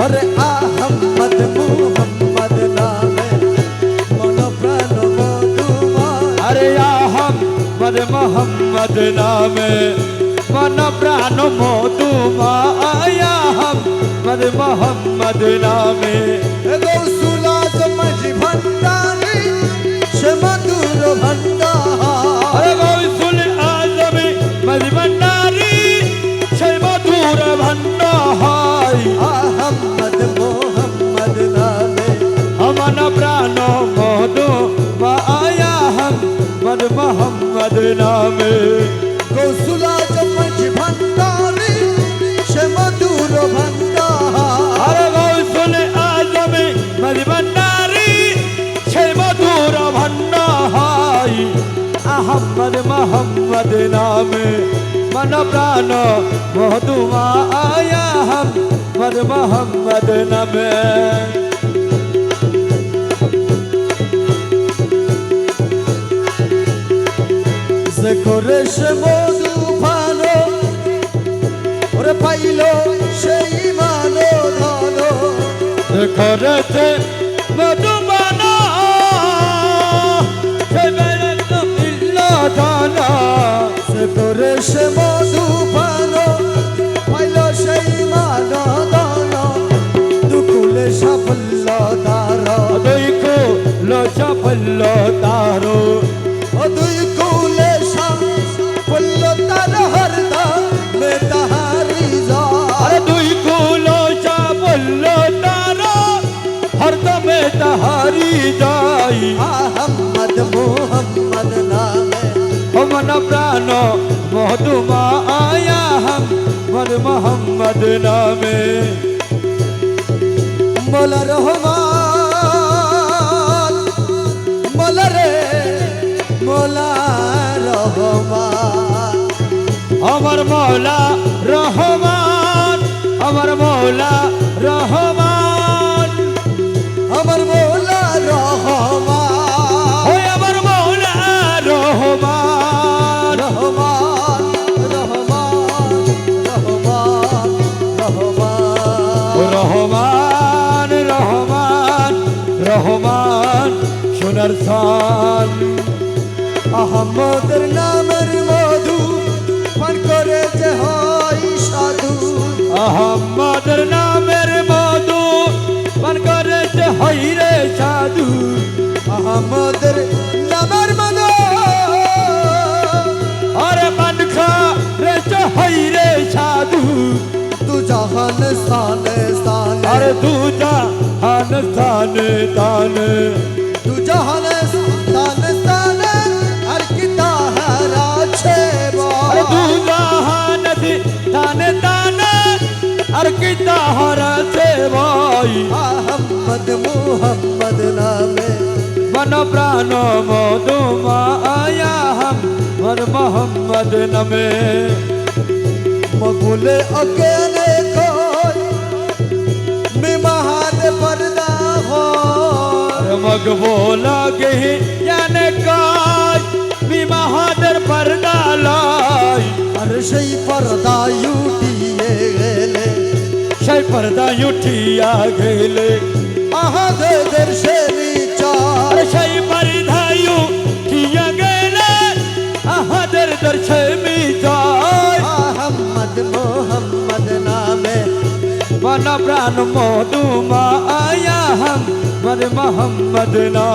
अरे अहमद मुहम्मद नामे मन प्राण मधुमा अरे अहमद मोहम्मद नामे मन प्राण मधुमा अहमद मोहम्मद नामे गौसुल आजम माझी भंडारी से मधुर भंडार अरे गौसुल आजम माझी भंडारी से मधुर भंडार अहमद मोहम्मद नामे मन प्राण मधुमा अहमद मोहम्मद नामे गौसुल आजम माझी भंडारी से मधुर भंडार अरे गौसुल आजम माझी भंडारी से मधुर भंडार अहमद मोहम्मद नामे मन प्राण मधुमा अहमद मोहम्मद नामे से करे से मधु भानो ओरे पाइलो সেই মানো ধনো करते मधुबाना से मेरे तो मिला दाना से करे से মধু ভানো পাইলো সেই মানো ধনো দুকুলে সাফল্য তারা देखो लोचा पल्लो तारो ও দুই কুলে সাফল্য তারা হরদা মে তাহারি যা अरे दुई को लोचा पल्लो तारो हर दमे तहारी जाई अहमद मुहम्मद नामे मन प्राण मधुमा आया हम मन मोहम्मद नामे मौला रहमान मौला रे मौला रहमान अमर मौला रहमान अमर मौला रहमान अमर मौला रहमान ओए अमर मौला रहमान रहमान रहमान रहमान रहमान रहमान रहमान रहमान সোনার সান আহমদের নামের মধু পান করে যে হয় সাধু আহমদের নামের মধু পান করে যে হয় রে সাধু আহমদের নামের মধু আরে পান খা রে যে হয় রে সাধু तू जहान स्थाने स्थाने अरे तू जहान स्थाने ताने तू जहान स्थाने स्थाने हर की ताहरा छे अरे तू जहान स्थाने ताने हर की ताहरा से भाई अहमद मुहम्मद नामे मन प्राण मधुमा आया हम मन मोहम्मद नमे मगुले अकेले कोई मिमहाद पर्दा हो मग बोला गही याने काज विमहादर पर्दा लाई हर शई पर्दा यूटिए गेले शै पर्दा उठिया गेले अहद दर्शे नीचा शै पर्दा उठिया गेले आहदर दर्शे में जाय अहमद मुहम्मद नामे मन प्राण मधुमा आया हम मन मोहम्मद ना